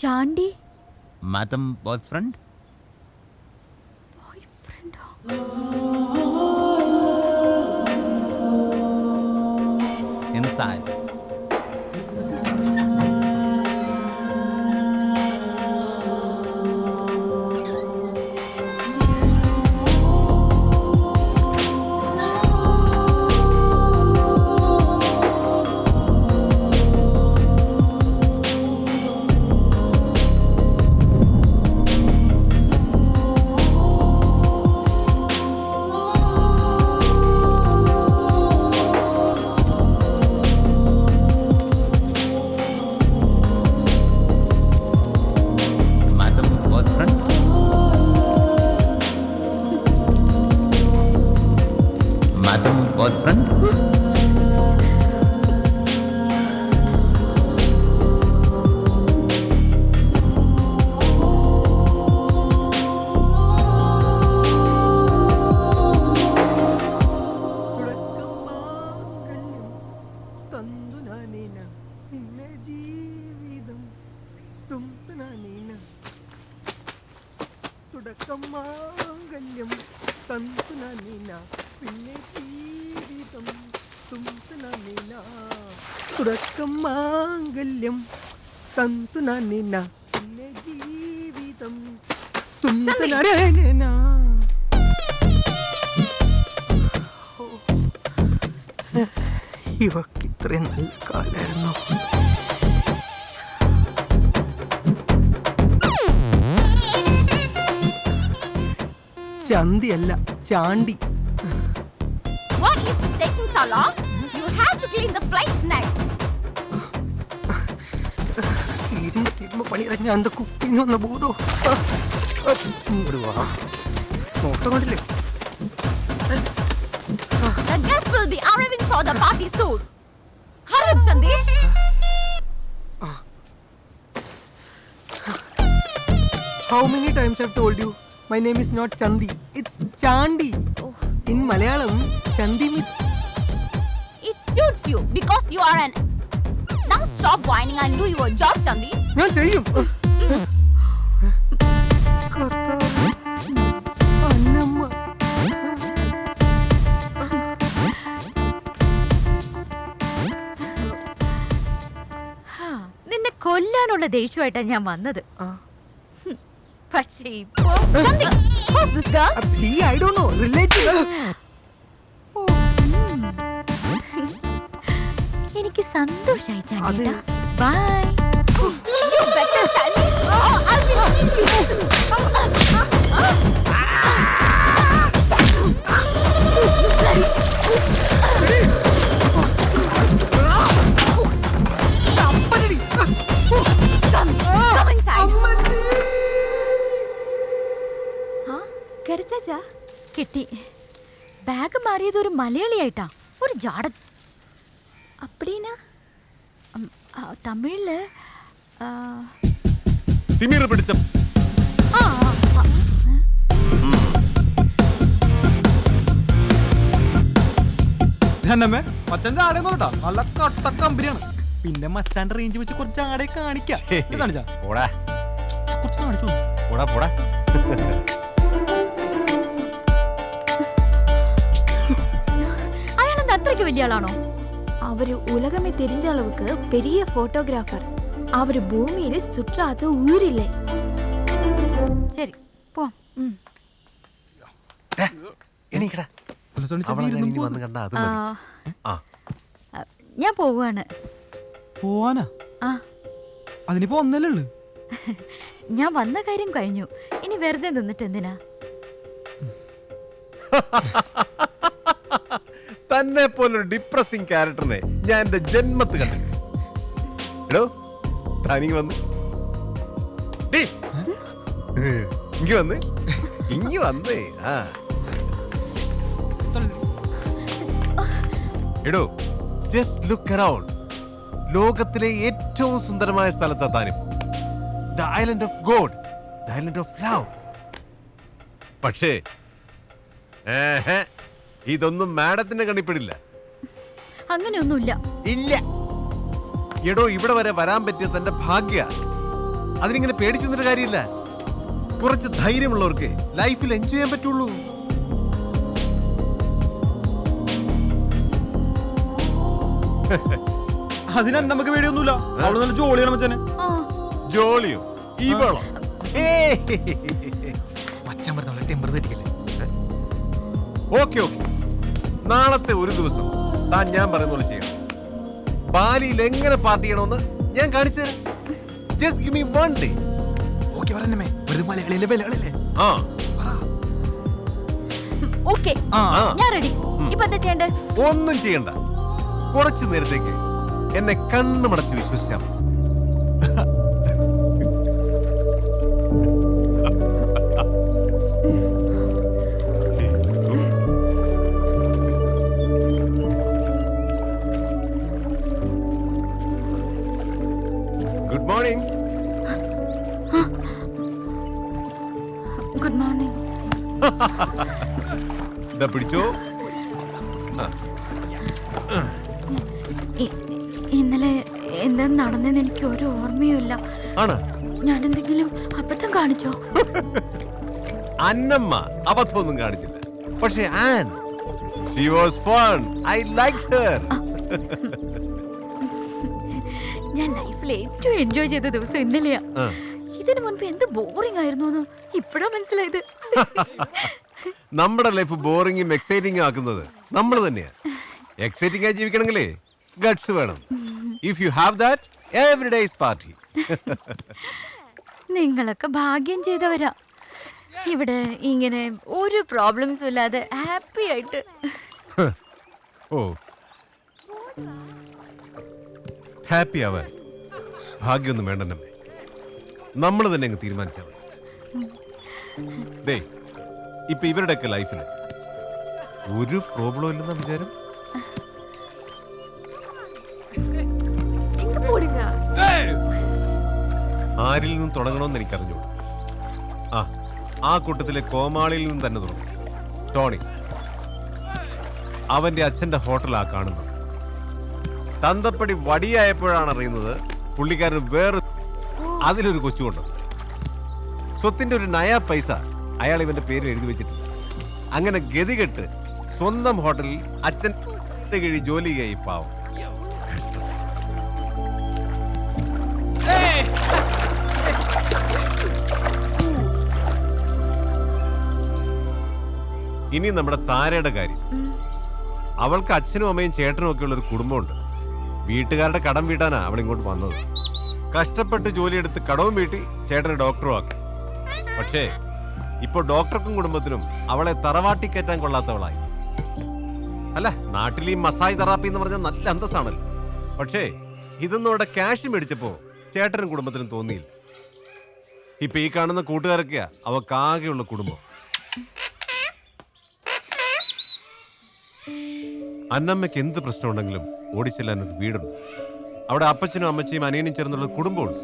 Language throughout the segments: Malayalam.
Chandy madam boyfriend inside boyfriend? മാംഗല്യം തന്തുനീന പിന്നെ ജീവിതം തുംതുനീന തുടക്കം മാംഗല്യം തന്തുനീന പിന്നെ ജീവിതം തുംതുനീന. ഇവക്ക് ഇത്രയും നല്ല കാലായിരുന്നു. ചന്തിയല്ല Chandy. What is taking so long? You have to clean the plates next. തീരുമ്പോ പണി അറിഞ്ഞ എന്താ കുക്കിങ് വന്ന ഭൂതോ. ഇങ്ങോട്ട് വാ. ഫോട്ടോ കണ്ടില്ലേ? The guests will be arriving for the party soon. Hurry up, Chandi. How many times I've told you? My name is not Chandi. It's Chandi. Oh. In Malayalam, Chandi means... It suits you because you are an... Now stop whining and do your job, Chandi. ഞാൻ ചെയ്യും. അന്നമ്മ. നിന്നെ കൊല്ലാനുള്ള ദേഷ്യമായിട്ടാണ് ഞാൻ വന്നത്. പക്ഷേ ഇപ്പോ Chandi, who's this girl? She, I don't know. Related. എനിക്ക് സന്തോഷായി Chandi. Bye. You better Chandi. I will kill you. Come inside. കെടുത്താ കിട്ടി. ബാഗ് മാറിയത് ഒരു മലയാളിയായിട്ടാ. ഒരു ജാട. അപ്പടിനാ തമിഴില് തിമിര പിടിച്ച മച്ചാൻ ചാടേന്നോട്ടാ. നല്ല കട്ട കമ്പനിയാണ്. പിന്നെ മച്ചാന്റെ റേഞ്ച് വെച്ച് കുറച്ച് ആടെ കാണിക്കാം. കാണിച്ചാ കുറച്ച് കാണിച്ചു. അയാളെന്താ അത്രയ്ക്ക് വലിയ ആളാണോ? அவரு உலகமே தெரிஞ்ச அளவுக்கு பெரிய போட்டோகிராஃபர். அவரு பூமியில சுற்றாத ஊர் இல்லை. ശരി പോവാം. ഞാൻ പോവാണ്. പോവാനാ? അതിനിപ്പോ ഒന്നല്ലേ ഉള്ളു. ഞാൻ വന്ന കാര്യം കഴിഞ്ഞു. ഇനി വെറുതെ നിന്നിട്ട് എന്തിനാ? തന്നെ പോലൊരു ഡിപ്രസിംഗ് ക്യാരക്ടറിനെ ഞാൻ എന്റെ ജന്മത്ത് കണ്ടു. എടോ താനിങ്ങി വന്ന് ഇങ്ങി വന്നേ. എടോ ജസ്റ്റ് ലുക്ക് അറൗണ്ട്. ലോകത്തിലെ ഏറ്റവും സുന്ദരമായ സ്ഥലത്താ താനും. The island of God, the island of love. പക്ഷേ ഇതൊന്നും മാഡത്തിന്റെ കണിപ്പെടില്ല. അങ്ങനെയൊന്നുമില്ല. ഇല്ല. എടോ ഇവിടെ വരെ വരാൻ പറ്റിയ തന്റെ ഭാഗ്യ. അതിനിങ്ങനെ പേടിച്ചു നിന്നിട്ട് കാര്യമില്ല. കുറച്ച് ധൈര്യമുള്ളവർക്ക് ലൈഫിൽ എൻജോയ് ചെയ്യാൻ പറ്റുള്ളൂ. അതിന് നമുക്ക് പേടിയൊന്നുമില്ല. അവള് നല്ല ജോളിയാണ് മച്ചാനെ. ജോളിയോ ഇവളോ? മച്ചാൻ പറഞ്ഞ ടെമ്പർ തെറ്റിക്കല്ലേ. ഓക്കെ ഓക്കെ, നാളത്തെ ഒരു ദിവസം താൻ ഞാൻ പറയുന്ന പോലെ ചെയ്യണം. ബാലിയിൽ എങ്ങനെ പാർട്ടി ചെയ്യണമെന്ന് ഞാൻ കാണിച്ചു തരാം. Just give me one day. Okay പറഞ്ഞേ, വെറുതെ മലയാളിയിലെ ബലകളില്ലേ. ആ ഓക്കെ, ഞാൻ റെഡി. ഇപ്പൊ എന്താ ചെയ്യണ്ടേ? ഒന്നും ചെയ്യണ്ട. കുറച്ചു നേരത്തേക്ക് എന്നെ കണ്ണുമടച്ച് വിശ്വസിച്ചാൽ മതി. Good morning. Good morning. ഇതാ പിടിച്ചോ. ഇന്നലെ എന്താ നടന്നെന്ന് എനിക്ക് ഒരു ഓർമ്മയുമില്ല. ആണ് ഞാൻ എന്തെങ്കിലും അബദ്ധം കാണിച്ചോ? അന്നമ്മ അബദ്ധമൊന്നും കാണിച്ചില്ല. പക്ഷേ an, she was fun. I liked her. ഞാൻ ലൈഫിൽ ഏറ്റവും എൻജോയ് ചെയ്ത ദിവസം ഇന്നലെയാ. ഇതിനു മുൻപ് എന്ത് ബോറിംഗ് ആയിരുന്നു എന്ന് ഇപ്പോഴാ മനസ്സിലായത്. നമ്മുടെ ലൈഫ് ബോറിംഗും എക്സൈറ്റിംഗും ആക്കുന്നത് നമ്മൾ തന്നെയാ. എക്സൈറ്റിംഗ് ആയി ജീവിക്കണമെങ്കിലേ ഗട്സ് വേണം. If you have that, every day is party. നിങ്ങളൊക്കെ ഭാഗ്യം ചെയ്തവരാ. ഇവിടെ ഇങ്ങനെ ഒരു പ്രോബ്ലംസും ഇല്ലാതെ ഹാപ്പി ആയിട്ട്. ഓ, ഹാപ്പി ആവാൻ ഭാഗ്യമൊന്നും വേണ്ടെന്നമ്മേ, നമ്മൾ തന്നെ അങ്ങ് തീരുമാനിച്ചാൽ മതി. ദേ, ഇപ്പൊ ഇവരുടെയൊക്കെ ലൈഫിൽ ഒരു പ്രോബ്ലം ഇല്ലെന്ന വിചാരം. ആരിൽ നിന്നും തുടങ്ങണമെന്ന് എനിക്കറിഞ്ഞോളൂ. ആ കൂട്ടത്തിലെ കോമാളിയിൽ നിന്ന് തന്നെ തുടങ്ങും. ടോണി, അവന്റെ അച്ഛന്റെ ഹോട്ടലാ കാണുന്നത്. തന്തപ്പടി വടിയായപ്പോഴാണ് അറിയുന്നത് പുള്ളിക്കാരൻ വേറെ അതിലൊരു കൊച്ചുകൊണ്ട് സ്വത്തിന്റെ ഒരു നയാ പൈസ അയാൾ ഇവന്റെ പേരിൽ എഴുതി വെച്ചിട്ടില്ല. അങ്ങനെ ഗതികെട്ട് സ്വന്തം ഹോട്ടലിൽ അച്ഛൻ കഴി ജോലി ചെയ്യായി പാവം. ഇനി നമ്മുടെ താരയുടെ കാര്യം. അവൾക്ക് അച്ഛനും അമ്മയും ചേട്ടനും ഒക്കെ ഉള്ളൊരു കുടുംബമുണ്ട്. വീട്ടുകാരുടെ കടം വീട്ടാനാ അവൾ ഇങ്ങോട്ട് വന്നത്. കഷ്ടപ്പെട്ട് ജോലിയെടുത്ത് കടവും വീട്ടി ചേട്ടനെ ഡോക്ടറും ആക്കി. പക്ഷേ ഇപ്പൊ ഡോക്ടർക്കും കുടുംബത്തിനും അവളെ തറവാട്ടി കയറ്റാൻ കൊള്ളാത്തവളായി. അല്ല, നാട്ടിൽ ഈ മസാജ് തെറാപ്പി എന്ന് പറഞ്ഞാൽ നല്ല അന്തസ്സാണല്ലോ. പക്ഷേ ഇതൊന്നും അവിടെ ക്യാഷ് മേടിച്ചപ്പോ ചേട്ടനും കുടുംബത്തിനും തോന്നിയില്ല. ഇപ്പൊ ഈ കാണുന്ന കൂട്ടുകാരൊക്കെയാ അവക്കാകെയുള്ള കുടുംബം. അന്നമ്മയ്ക്ക് എന്ത് പ്രശ്നമുണ്ടെങ്കിലും ഓടിച്ചെല്ലാൻ ഒരു വീടുണ്ട്. അവിടെ അപ്പച്ചനും അമ്മച്ചിയും അനിയനും ചേർന്നുള്ള കുടുംബമുണ്ട്.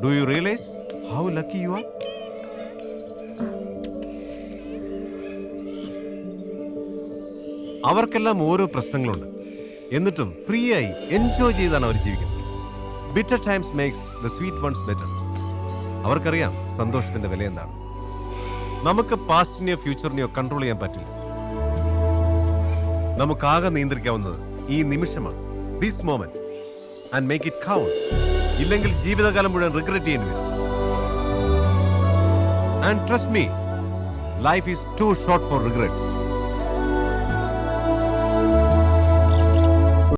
Do you realise how lucky you are? അവർക്കെല്ലാം ഓരോ പ്രശ്നങ്ങളുണ്ട്. എന്നിട്ടും ഫ്രീ ആയി എൻജോയ് ചെയ്താണ് അവർ ജീവിക്കുന്നത്. Bitter times makes the sweet ones better. അവർക്കറിയാം സന്തോഷത്തിന്റെ വില എന്താണ്. നമുക്ക് പാസ്റ്റിനെയോ ഫ്യൂച്ചറിനെയോ കൺട്രോൾ ചെയ്യാൻ പറ്റില്ല. നമുക്കാകെ നിയന്ത്രിക്കാവുന്നത് ഈ നിമിഷമാണ്, this moment, and make it count. ഇല്ലെങ്കിൽ ജീവിതകാലം മുഴുവൻ റിഗ്രറ്റ് ചെയ്യേണ്ടി വരും. And trust me, life is too short for regrets.